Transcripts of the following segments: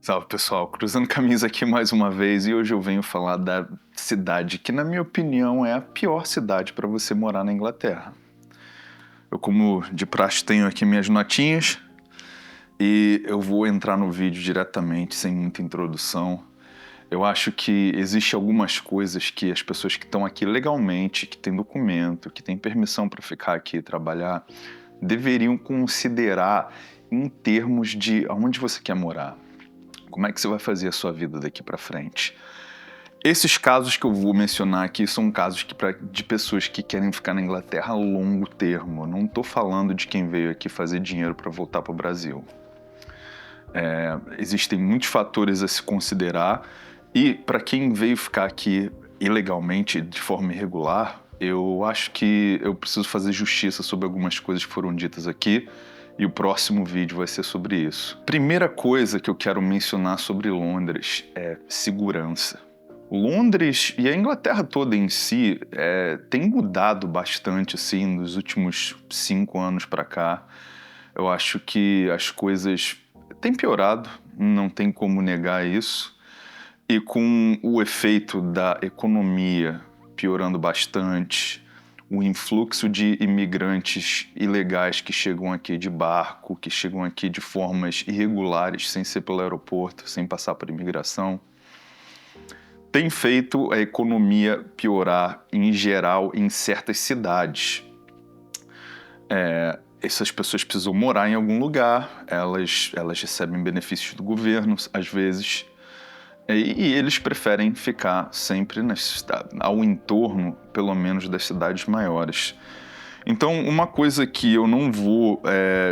Salve pessoal, cruzando caminhos aqui mais uma vez e hoje eu venho falar da cidade que, na minha opinião, é a pior cidade para você morar na Inglaterra. Eu, como de praxe, tenho aqui minhas notinhas e eu vou entrar no vídeo diretamente, sem muita introdução. Eu acho que existe algumas coisas que as pessoas que estão aqui legalmente, que têm documento, que têm permissão para ficar aqui e trabalhar, deveriam considerar em termos de aonde você quer morar. Como é que você vai fazer a sua vida daqui para frente? Esses casos que eu vou mencionar aqui são casos de pessoas que querem ficar na Inglaterra a longo termo. Não estou falando de quem veio aqui fazer dinheiro para voltar para o Brasil. Existem muitos fatores a se considerar e para quem veio ficar aqui ilegalmente, de forma irregular, eu acho que eu preciso fazer justiça sobre algumas coisas que foram ditas aqui. E o próximo vídeo vai ser sobre isso. Primeira coisa que eu quero mencionar sobre Londres é segurança. Londres e a Inglaterra toda em si tem mudado bastante assim nos últimos 5 anos para cá. Eu acho que as coisas têm piorado, não tem como negar isso. E com o efeito da economia piorando bastante, o influxo de imigrantes ilegais que chegam aqui de barco, que chegam aqui de formas irregulares, sem ser pelo aeroporto, sem passar por imigração, tem feito a economia piorar em geral em certas cidades. Essas pessoas precisam morar em algum lugar, elas recebem benefícios do governo, às vezes, e eles preferem ficar sempre ao entorno, pelo menos, das cidades maiores. Então, uma coisa que eu não vou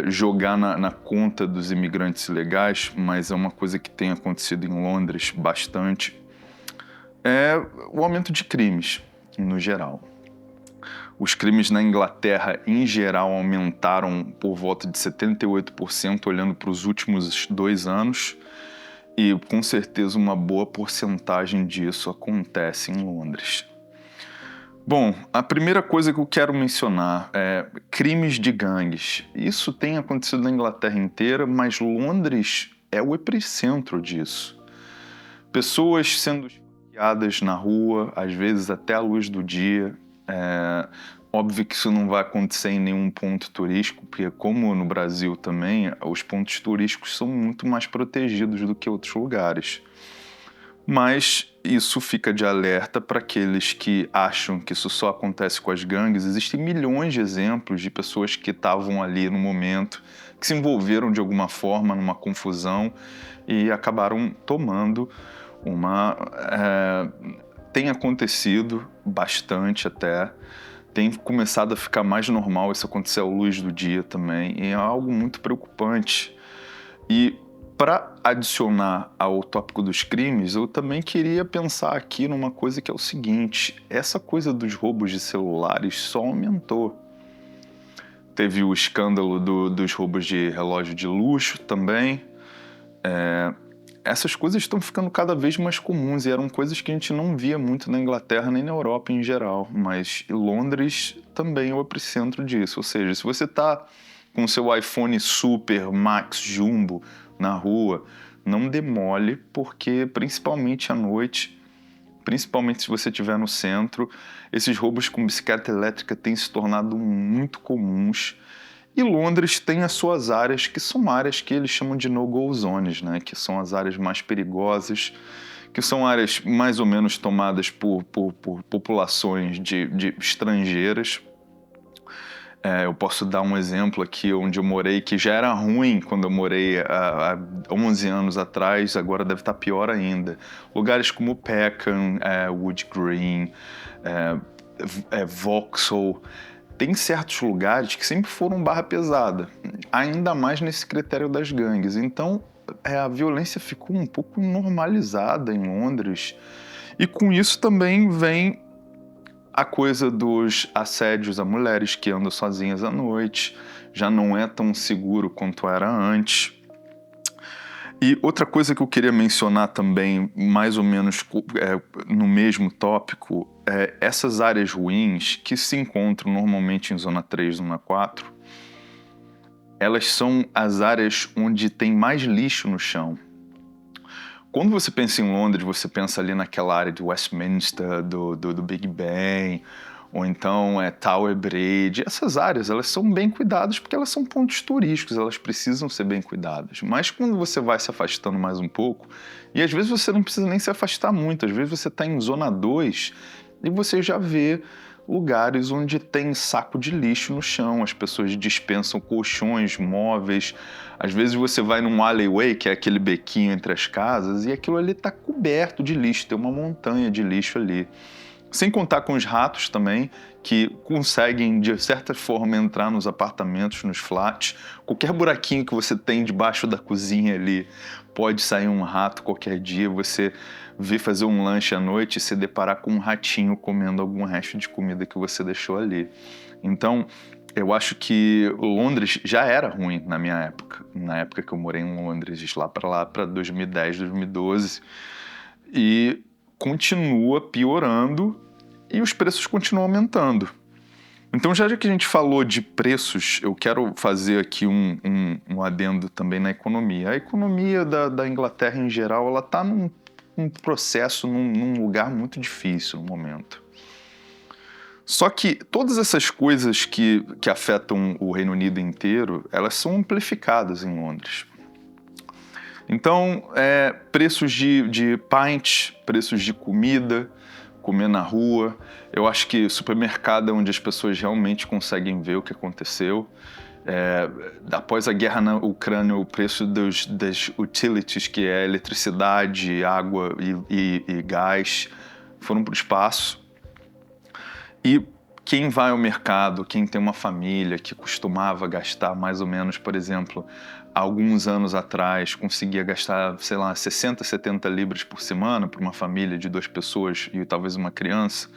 jogar na conta dos imigrantes ilegais, mas é uma coisa que tem acontecido em Londres bastante, é o aumento de crimes, no geral. Os crimes na Inglaterra, em geral, aumentaram por volta de 78% olhando para os últimos 2 anos, e com certeza uma boa porcentagem disso acontece em Londres. Bom, a primeira coisa que eu quero mencionar é crimes de gangues. Isso tem acontecido na Inglaterra inteira, mas Londres é o epicentro disso. Pessoas sendo esfaqueadas na rua, às vezes até à luz do dia. Óbvio que isso não vai acontecer em nenhum ponto turístico, porque como no Brasil também, os pontos turísticos são muito mais protegidos do que outros lugares. Mas isso fica de alerta para aqueles que acham que isso só acontece com as gangues. Existem milhões de exemplos de pessoas que estavam ali no momento, que se envolveram de alguma forma numa confusão e acabaram tomando uma... Tem acontecido bastante até, tem começado a ficar mais normal isso acontecer à luz do dia também, e é algo muito preocupante. E para adicionar ao tópico dos crimes, eu também queria pensar aqui numa coisa que é o seguinte: essa coisa dos roubos de celulares só aumentou. Teve o escândalo dos roubos de relógio de luxo também. Essas coisas estão ficando cada vez mais comuns e eram coisas que a gente não via muito na Inglaterra nem na Europa em geral, mas Londres também é o epicentro disso. Ou seja, se você está com o seu iPhone Super Max Jumbo na rua, não demole, porque principalmente à noite, principalmente se você estiver no centro, esses roubos com bicicleta elétrica têm se tornado muito comuns. E Londres tem as suas áreas, que são áreas que eles chamam de no-go zones, né? Que são as áreas mais perigosas, que são áreas mais ou menos tomadas por populações de estrangeiras. Eu posso dar um exemplo aqui onde eu morei, que já era ruim quando eu morei há 11 anos atrás, agora deve estar pior ainda. Lugares como Peckham, Wood Green, Vauxhall. Tem certos lugares que sempre foram barra pesada, ainda mais nesse critério das gangues. Então, a violência ficou um pouco normalizada em Londres. E com isso também vem a coisa dos assédios a mulheres que andam sozinhas à noite. Já não é tão seguro quanto era antes. E outra coisa que eu queria mencionar também, mais ou menos no mesmo tópico, é essas áreas ruins que se encontram normalmente em Zona 3, Zona 4, elas são as áreas onde tem mais lixo no chão. Quando você pensa em Londres, você pensa ali naquela área de Westminster, do Big Ben, ou então Tower Bridge. Essas áreas, elas são bem cuidadas porque elas são pontos turísticos, elas precisam ser bem cuidadas. Mas quando você vai se afastando mais um pouco, e às vezes você não precisa nem se afastar muito, às vezes você está em Zona 2 e você já vê lugares onde tem saco de lixo no chão, as pessoas dispensam colchões, móveis. Às vezes você vai num alleyway, que é aquele bequinho entre as casas, e aquilo ali está coberto de lixo, tem uma montanha de lixo ali. Sem contar com os ratos também, que conseguem, de certa forma, entrar nos apartamentos, nos flats. Qualquer buraquinho que você tem debaixo da cozinha ali, pode sair um rato qualquer dia. Você vir fazer um lanche à noite e se deparar com um ratinho comendo algum resto de comida que você deixou ali. Então, eu acho que Londres já era ruim na minha época. Na época que eu morei em Londres, lá para 2010, 2012. E continua piorando e os preços continuam aumentando. Então, já que a gente falou de preços, eu quero fazer aqui um adendo também na economia. A economia da Inglaterra, em geral, ela está num processo, num lugar muito difícil no momento. Só que todas essas coisas que afetam o Reino Unido inteiro, elas são amplificadas em Londres. Então, preços de pints, preços de comida, comer na rua. Eu acho que supermercado é onde as pessoas realmente conseguem ver o que aconteceu. Após a guerra na Ucrânia, o preço das utilities, que é eletricidade, água e gás, foram para o espaço. E quem vai ao mercado, quem tem uma família que costumava gastar mais ou menos, por exemplo, alguns anos atrás, conseguia gastar, sei lá, 60, 70 libras por semana para uma família de 2 pessoas e talvez uma criança,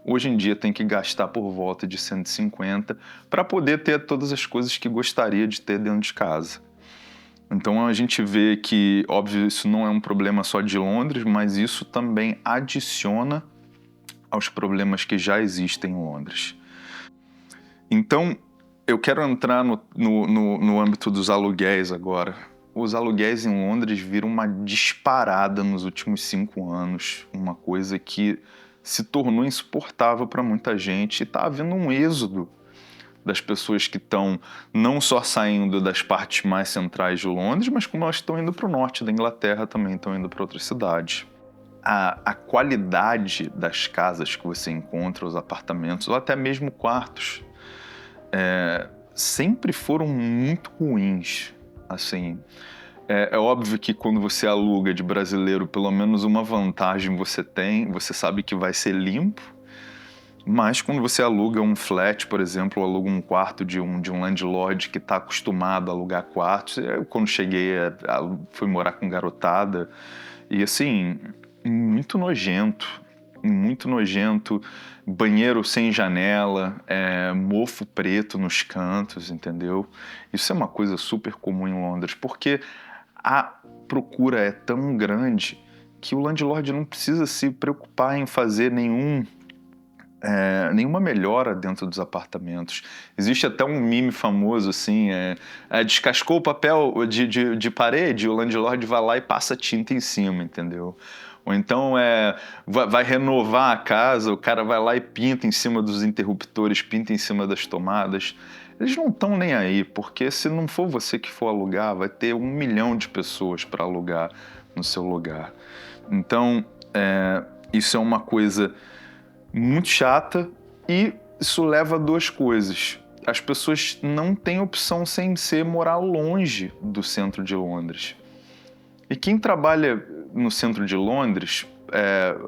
hoje em dia tem que gastar por volta de 150 para poder ter todas as coisas que gostaria de ter dentro de casa. Então a gente vê que, óbvio, isso não é um problema só de Londres, mas isso também adiciona aos problemas que já existem em Londres. Então, eu quero entrar no âmbito dos aluguéis agora. Os aluguéis em Londres viram uma disparada nos últimos 5 anos, uma coisa que se tornou insuportável para muita gente, e está havendo um êxodo das pessoas que estão não só saindo das partes mais centrais de Londres, mas como elas estão indo para o norte da Inglaterra também, estão indo para outras cidades. A qualidade das casas que você encontra, os apartamentos, ou até mesmo quartos, sempre foram muito ruins. Assim, é óbvio que quando você aluga de brasileiro, pelo menos uma vantagem você tem, você sabe que vai ser limpo, mas quando você aluga um flat, por exemplo, ou aluga um quarto de um landlord que está acostumado a alugar quartos, eu quando cheguei, fui morar com garotada, e assim, muito nojento, banheiro sem janela, mofo preto nos cantos, entendeu? Isso é uma coisa super comum em Londres, porque a procura é tão grande que o landlord não precisa se preocupar em fazer nenhuma melhora dentro dos apartamentos. Existe até um meme famoso assim, descascou o papel de parede, o landlord vai lá e passa tinta em cima, entendeu? Ou então vai renovar a casa, o cara vai lá e pinta em cima dos interruptores, pinta em cima das tomadas. Eles não estão nem aí, porque se não for você que for alugar, vai ter 1 milhão de pessoas para alugar no seu lugar. Então, isso é uma coisa muito chata, e isso leva a 2 coisas. As pessoas não têm opção sem ser morar longe do centro de Londres. E quem trabalha no centro de Londres,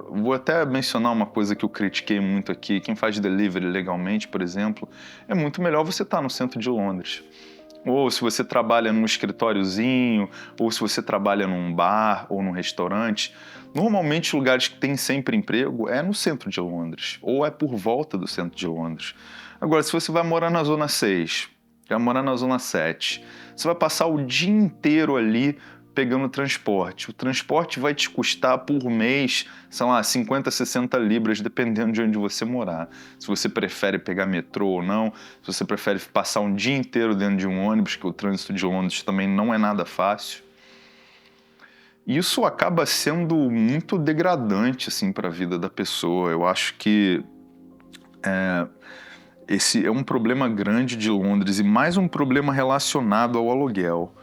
vou até mencionar uma coisa que eu critiquei muito aqui, quem faz delivery legalmente, por exemplo, é muito melhor você estar no centro de Londres. Ou se você trabalha num escritóriozinho, ou se você trabalha num bar ou num restaurante, normalmente lugares que tem sempre emprego é no centro de Londres, ou é por volta do centro de Londres. Agora, se você vai morar na Zona 6, vai morar na Zona 7, você vai passar o dia inteiro ali pegando transporte. O transporte vai te custar por mês, sei lá, 50, 60 libras, dependendo de onde você morar. Se você prefere pegar metrô ou não, se você prefere passar um dia inteiro dentro de um ônibus, que o trânsito de Londres também não é nada fácil. Isso acaba sendo muito degradante, assim, para a vida da pessoa. Eu acho que esse é um problema grande de Londres e mais um problema relacionado ao aluguel.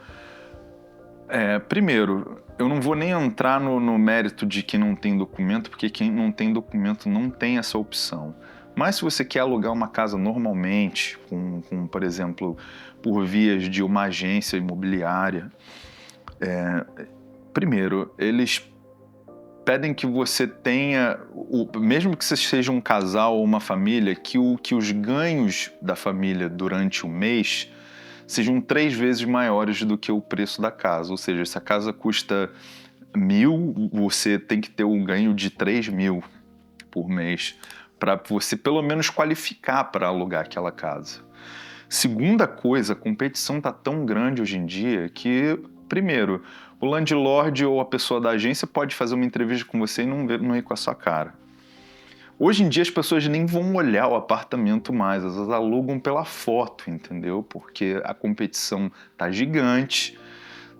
Primeiro, eu não vou nem entrar no mérito de quem não tem documento, porque quem não tem documento não tem essa opção. Mas se você quer alugar uma casa normalmente, por exemplo, por vias de uma agência imobiliária, primeiro, eles pedem que você tenha, mesmo que você seja um casal ou uma família, que os ganhos da família durante o mês sejam 3 vezes maiores do que o preço da casa. Ou seja, se a casa custa 1.000, você tem que ter um ganho de 3.000 por mês para você pelo menos qualificar para alugar aquela casa. Segunda coisa, a competição está tão grande hoje em dia que, primeiro, o landlord ou a pessoa da agência pode fazer uma entrevista com você e não ir com a sua cara. Hoje em dia as pessoas nem vão olhar o apartamento mais, elas alugam pela foto, entendeu? Porque a competição tá gigante,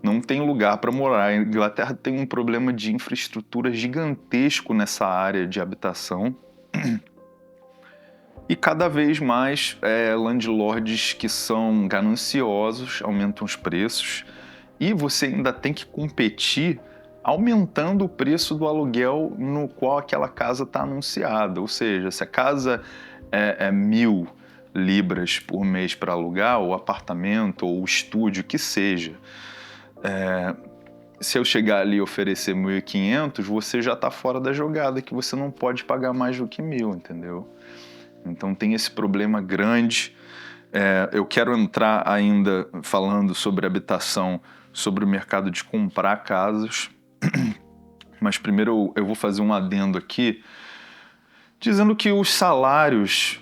não tem lugar para morar. A Inglaterra tem um problema de infraestrutura gigantesco nessa área de habitação. E cada vez mais landlords que são gananciosos aumentam os preços e você ainda tem que competir aumentando o preço do aluguel no qual aquela casa está anunciada. Ou seja, se a casa é 1.000 libras por mês para alugar, o apartamento ou o estúdio que seja, se eu chegar ali e oferecer 1.500, você já está fora da jogada, que você não pode pagar mais do que 1.000, entendeu? Então tem esse problema grande. Eu quero entrar ainda falando sobre habitação, sobre o mercado de comprar casas, mas primeiro eu vou fazer um adendo aqui, dizendo que os salários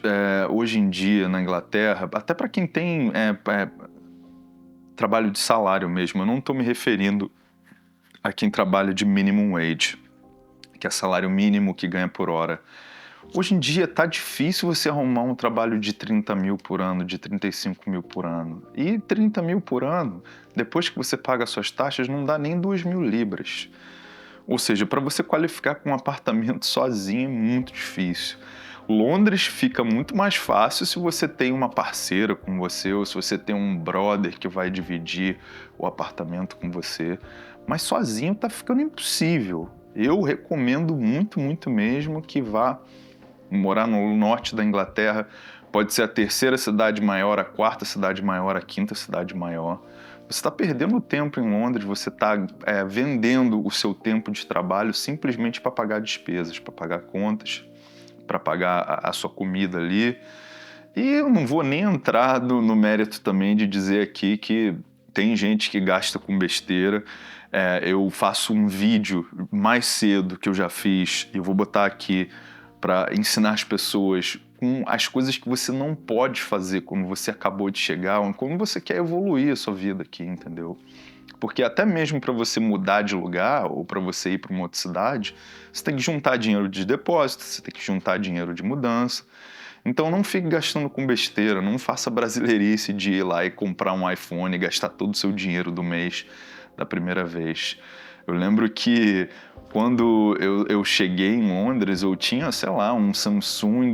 hoje em dia na Inglaterra, até para quem tem trabalho de salário mesmo, eu não estou me referindo a quem trabalha de minimum wage, que é salário mínimo que ganha por hora. Hoje em dia tá difícil você arrumar um trabalho de 30.000 por ano, de 35.000 por ano. E 30.000 por ano, depois que você paga suas taxas, não dá nem 2.000 libras. Ou seja, para você qualificar com um apartamento sozinho é muito difícil. Londres fica muito mais fácil se você tem uma parceira com você ou se você tem um brother que vai dividir o apartamento com você. Mas sozinho tá ficando impossível. Eu recomendo muito, muito mesmo que vá morar no norte da Inglaterra. Pode ser a terceira cidade maior, a quarta cidade maior, a quinta cidade maior. Você está perdendo tempo em Londres, você está vendendo o seu tempo de trabalho simplesmente para pagar despesas, para pagar contas, para pagar a sua comida ali. E eu não vou nem entrar no mérito também de dizer aqui que tem gente que gasta com besteira. Eu faço um vídeo mais cedo que eu já fiz, e eu vou botar aqui para ensinar as pessoas com as coisas que você não pode fazer quando você acabou de chegar, ou quando você quer evoluir a sua vida aqui, entendeu? Porque até mesmo para você mudar de lugar ou para você ir para uma outra cidade, você tem que juntar dinheiro de depósito, você tem que juntar dinheiro de mudança. Então não fique gastando com besteira, não faça brasileirice de ir lá e comprar um iPhone e gastar todo o seu dinheiro do mês da primeira vez. Eu lembro que quando eu cheguei em Londres, eu tinha, sei lá, um Samsung,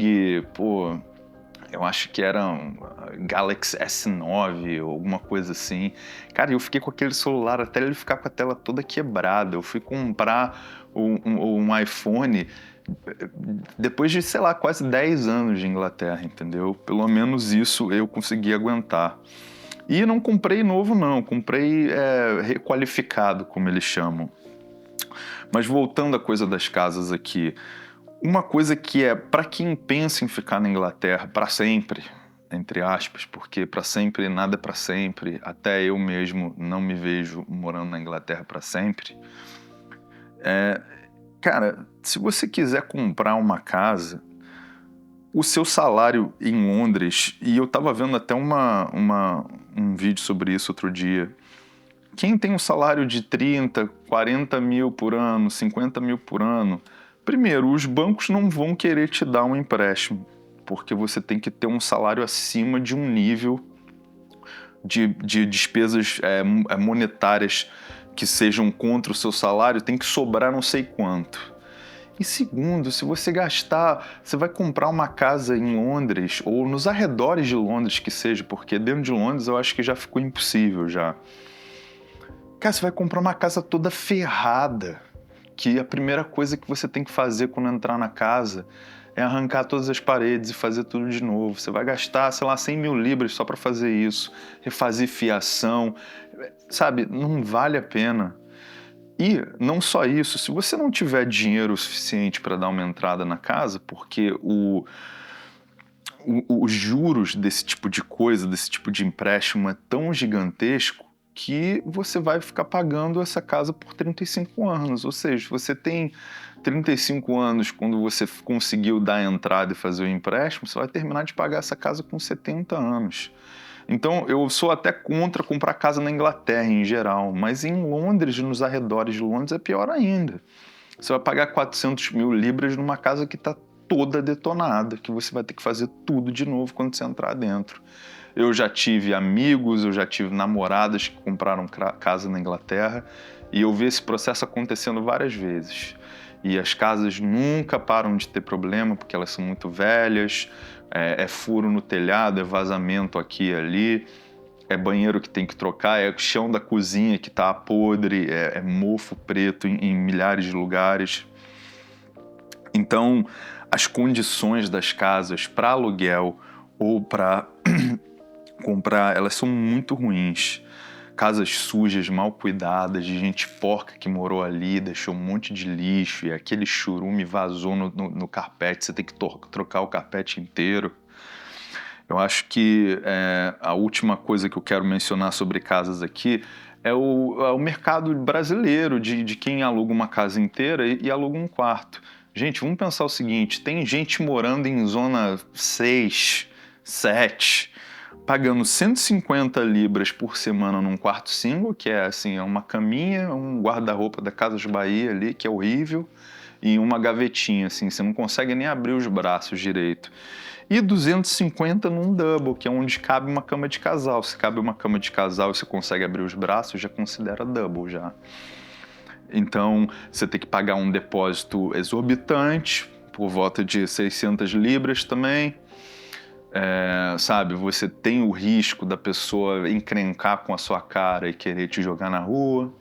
eu acho que era um Galaxy S9 ou alguma coisa assim. Cara, eu fiquei com aquele celular até ele ficar com a tela toda quebrada. Eu fui comprar um iPhone depois de, sei lá, quase 10 anos de Inglaterra, entendeu? Pelo menos isso eu consegui aguentar. E não comprei novo, não. Comprei requalificado, como eles chamam. Mas voltando à coisa das casas aqui, uma coisa que para quem pensa em ficar na Inglaterra para sempre, entre aspas, porque para sempre nada é para sempre, até eu mesmo não me vejo morando na Inglaterra para sempre. Cara, se você quiser comprar uma casa, o seu salário em Londres, e eu estava vendo até um vídeo sobre isso outro dia, quem tem um salário de 30, 40 mil por ano, 50 mil por ano, primeiro, os bancos não vão querer te dar um empréstimo, porque você tem que ter um salário acima de um nível de despesas monetárias que sejam contra o seu salário, tem que sobrar não sei quanto. E segundo, se você gastar, você vai comprar uma casa em Londres ou nos arredores de Londres que seja, porque dentro de Londres eu acho que já ficou impossível já. Cara, você vai comprar uma casa toda ferrada, que a primeira coisa que você tem que fazer quando entrar na casa é arrancar todas as paredes e fazer tudo de novo. Você vai gastar, sei lá, 100 mil libras só para fazer isso, refazer fiação, sabe? Não vale a pena. E não só isso, se você não tiver dinheiro suficiente para dar uma entrada na casa, porque os juros desse tipo de coisa, desse tipo de empréstimo é tão gigantesco que você vai ficar pagando essa casa por 35 anos. Ou seja, você tem 35 anos quando você conseguiu dar a entrada e fazer o empréstimo, você vai terminar de pagar essa casa com 70 anos. Então, eu sou até contra comprar casa na Inglaterra em geral, mas em Londres, nos arredores de Londres, é pior ainda. Você vai pagar 400 mil libras numa casa que está toda detonada, que você vai ter que fazer tudo de novo quando você entrar dentro. Eu já tive amigos, eu já tive namoradas que compraram casa na Inglaterra e eu vi esse processo acontecendo várias vezes. E as casas nunca param de ter problema porque elas são muito velhas, é furo no telhado, é vazamento aqui e ali, é banheiro que tem que trocar, é o chão da cozinha que está podre, é mofo preto em milhares de lugares. Então, as condições das casas para aluguel ou para comprar, elas são muito ruins. Casas sujas, mal cuidadas, de gente porca que morou ali, deixou um monte de lixo e aquele churume vazou no carpete, você tem que trocar o carpete inteiro. Eu acho que a última coisa que eu quero mencionar sobre casas aqui é o mercado brasileiro de quem aluga uma casa inteira e aluga um quarto. Gente, vamos pensar o seguinte, tem gente morando em zona 6, 7, pagando 150 libras por semana num quarto single, que é assim, é uma caminha, um guarda-roupa da Casas Bahia ali, que é horrível, e uma gavetinha, assim, você não consegue nem abrir os braços direito. E 250 num double, que é onde cabe uma cama de casal. Se cabe uma cama de casal e você consegue abrir os braços, já considera double já. Então, você tem que pagar um depósito exorbitante, por volta de 600 libras também. Sabe, você tem o risco da pessoa encrencar com a sua cara e querer te jogar na rua.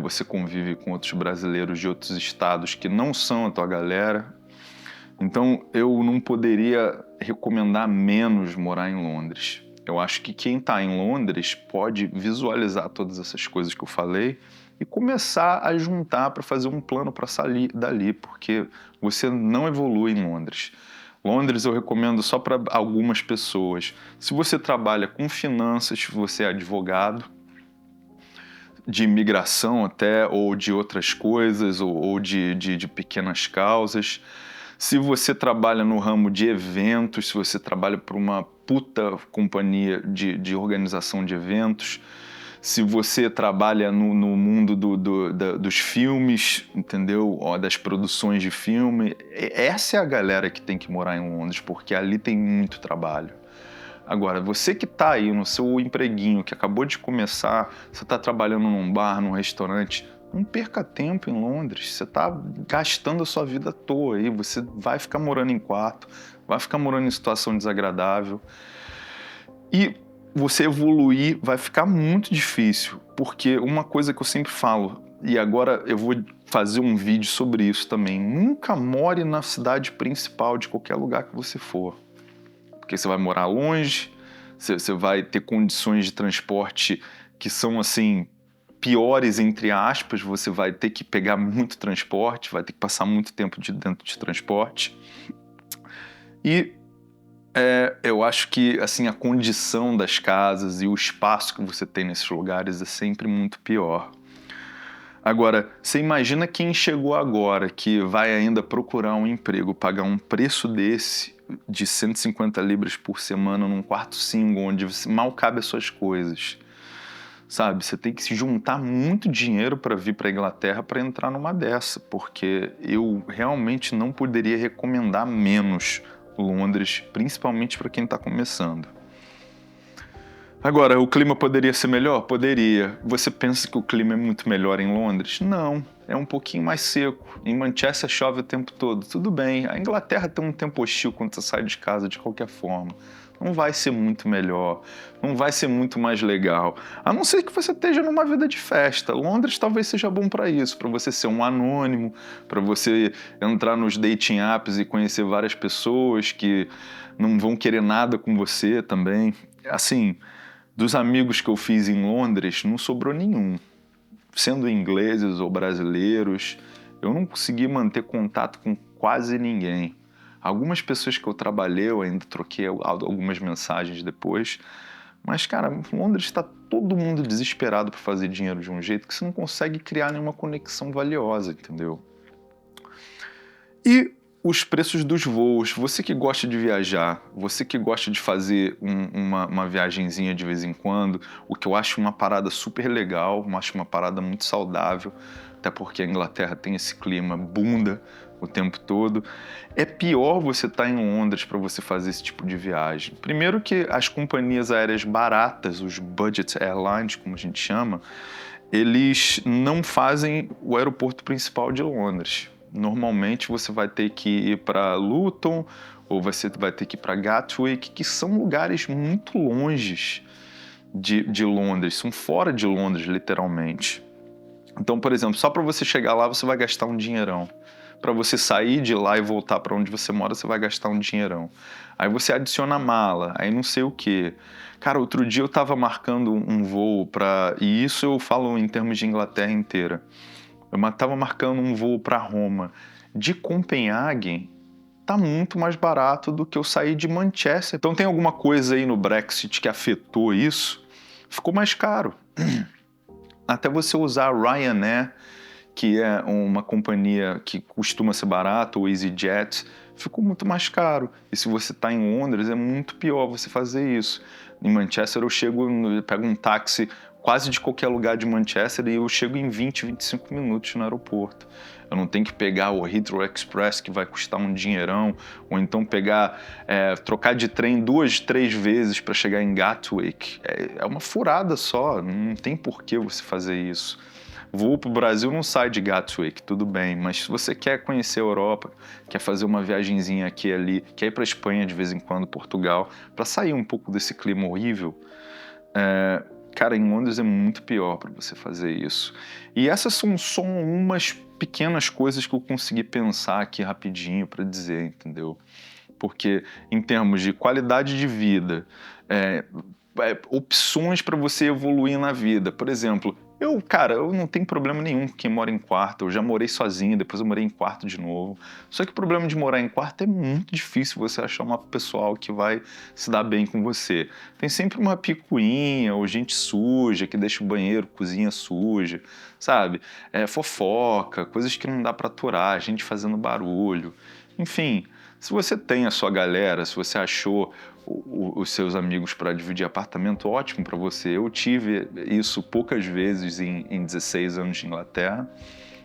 Você convive com outros brasileiros de outros estados que não são a tua galera. Então, eu não poderia recomendar menos morar em Londres. Eu acho que quem está em Londres pode visualizar todas essas coisas que eu falei e começar a juntar para fazer um plano para sair dali, porque você não evolui em Londres. Londres eu recomendo só para algumas pessoas. Se você trabalha com finanças, se você é advogado, de imigração até, ou de outras coisas, ou de pequenas causas. Se você trabalha no ramo de eventos, se você trabalha para uma puta companhia de organização de eventos, se você trabalha no mundo dos filmes, entendeu? Das produções de filme, essa é a galera que tem que morar em Londres, porque ali tem muito trabalho. Agora, você que está aí no seu empreguinho, que acabou de começar, você está trabalhando num bar, num restaurante, não perca tempo em Londres. Você está gastando a sua vida à toa aí. Você vai ficar morando em quarto, vai ficar morando em situação desagradável. E você evoluir vai ficar muito difícil, porque uma coisa que eu sempre falo, e agora eu vou fazer um vídeo sobre isso também, nunca more na cidade principal de qualquer lugar que você for. Porque você vai morar longe, você vai ter condições de transporte que são assim piores, entre aspas, você vai ter que pegar muito transporte, vai ter que passar muito tempo dentro de transporte. E eu acho que assim, a condição das casas e o espaço que você tem nesses lugares é sempre muito pior. Agora, você imagina quem chegou agora, que vai ainda procurar um emprego, pagar um preço desse, de 150 libras por semana, num quarto single, onde mal cabe as suas coisas. Sabe, você tem que se juntar muito dinheiro para vir para a Inglaterra para entrar numa dessa, porque eu realmente não poderia recomendar menos Londres, principalmente para quem está começando. Agora, o clima poderia ser melhor? Poderia. Você pensa que o clima é muito melhor em Londres? Não. É um pouquinho mais seco. Em Manchester chove o tempo todo. Tudo bem. A Inglaterra tem um tempo hostil quando você sai de casa de qualquer forma. Não vai ser muito melhor. Não vai ser muito mais legal. A não ser que você esteja numa vida de festa. Londres talvez seja bom para isso, para você ser um anônimo, para você entrar nos dating apps e conhecer várias pessoas que não vão querer nada com você também. Assim, dos amigos que eu fiz em Londres, não sobrou nenhum. Sendo ingleses ou brasileiros, eu não consegui manter contato com quase ninguém. Algumas pessoas que eu trabalhei, eu ainda troquei algumas mensagens depois. Mas, cara, Londres está todo mundo desesperado para fazer dinheiro de um jeito que você não consegue criar nenhuma conexão valiosa, entendeu? E os preços dos voos. Você que gosta de viajar, você que gosta de fazer uma viagenzinha de vez em quando, o que eu acho uma parada super legal, eu acho uma parada muito saudável, até porque a Inglaterra tem esse clima bunda o tempo todo. É pior você estar em Londres para você fazer esse tipo de viagem. Primeiro que as companhias aéreas baratas, os budget airlines, como a gente chama, eles não fazem o aeroporto principal de Londres. Normalmente você vai ter que ir para Luton ou você vai ter que ir para Gatwick, que são lugares muito longes de Londres, são fora de Londres, literalmente. Então, por exemplo, só para você chegar lá você vai gastar um dinheirão. Para você sair de lá e voltar para onde você mora, você vai gastar um dinheirão. Aí você adiciona mala, aí não sei o quê. Cara, outro dia eu estava marcando um voo para... E isso eu falo em termos de Inglaterra inteira. Eu estava marcando um voo para Roma. De Copenhague, tá muito mais barato do que eu sair de Manchester. Então tem alguma coisa aí no Brexit que afetou isso? Ficou mais caro. Até você usar a Ryanair, que é uma companhia que costuma ser barata, ou EasyJet, ficou muito mais caro. E se você está em Londres, é muito pior você fazer isso. Em Manchester eu pego um táxi quase de qualquer lugar de Manchester e eu chego em 20, 25 minutos no aeroporto. Eu não tenho que pegar o Heathrow Express, que vai custar um dinheirão, ou então trocar de trem 2, 3 vezes para chegar em Gatwick. É uma furada só, não tem por que você fazer isso. Voo para o Brasil não sai de Gatwick, tudo bem, mas se você quer conhecer a Europa, quer fazer uma viagenzinha aqui e ali, quer ir para a Espanha de vez em quando, Portugal, para sair um pouco desse clima horrível, cara, em Londres é muito pior para você fazer isso. E essas são só umas pequenas coisas que eu consegui pensar aqui rapidinho para dizer, entendeu? Porque em termos de qualidade de vida, opções para você evoluir na vida. Por exemplo, eu não tenho problema nenhum com quem mora em quarto. Eu já morei sozinho, depois eu morei em quarto de novo. Só que o problema de morar em quarto é muito difícil você achar uma pessoal que vai se dar bem com você. Tem sempre uma picuinha ou gente suja que deixa o banheiro, cozinha suja, sabe? Fofoca, coisas que não dá para aturar, gente fazendo barulho. Enfim, se você tem a sua galera, se você achou os seus amigos para dividir apartamento, ótimo para você. Eu tive isso poucas vezes em 16 anos de Inglaterra,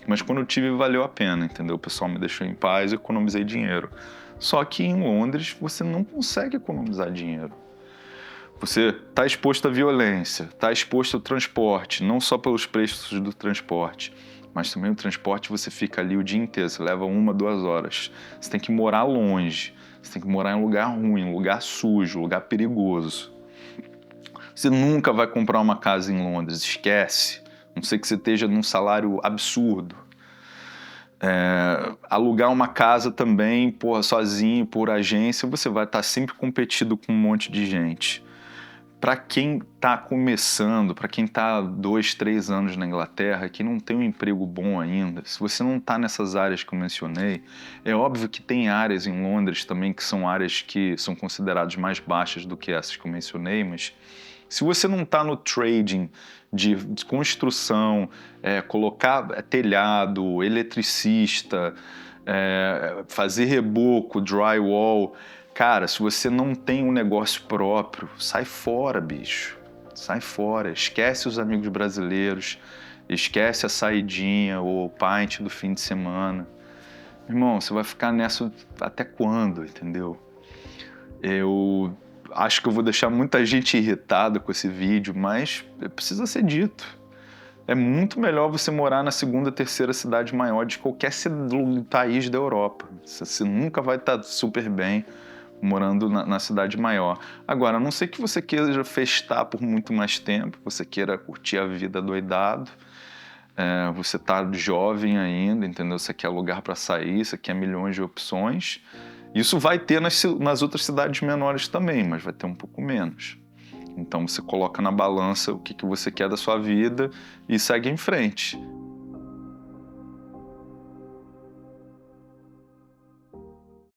mas quando eu tive valeu a pena, entendeu? O pessoal me deixou em paz, eu economizei dinheiro. Só que em Londres você não consegue economizar dinheiro. Você está exposto à violência, está exposto ao transporte, não só pelos preços do transporte, mas também o transporte você fica ali o dia inteiro, você leva 1, 2 horas. Você tem que morar longe, você tem que morar em um lugar ruim, um lugar sujo, um lugar perigoso. Você nunca vai comprar uma casa em Londres, esquece. A não ser que você esteja num salário absurdo. Alugar uma casa também, sozinho, por agência, você vai estar sempre competindo com um monte de gente. Para quem está começando, para quem está 2, 3 anos na Inglaterra, que não tem um emprego bom ainda, se você não está nessas áreas que eu mencionei, é óbvio que tem áreas em Londres também que são áreas que são consideradas mais baixas do que essas que eu mencionei, mas se você não está no trading de construção, colocar telhado, eletricista, fazer reboco, drywall, cara, se você não tem um negócio próprio, sai fora, bicho. Sai fora. Esquece os amigos brasileiros, esquece a saidinha ou o pint do fim de semana. Irmão, você vai ficar nessa até quando, entendeu? acho que eu vou deixar muita gente irritada com esse vídeo, mas precisa ser dito. É muito melhor você morar na segunda, terceira cidade maior de qualquer país da Europa. Você nunca vai estar super bem morando na cidade maior. Agora, a não ser que você queira festar por muito mais tempo, você queira curtir a vida doidado, você tá jovem ainda, entendeu? Você quer lugar para sair, você quer milhões de opções. Isso vai ter nas outras cidades menores também, mas vai ter um pouco menos. Então você coloca na balança o que você quer da sua vida e segue em frente.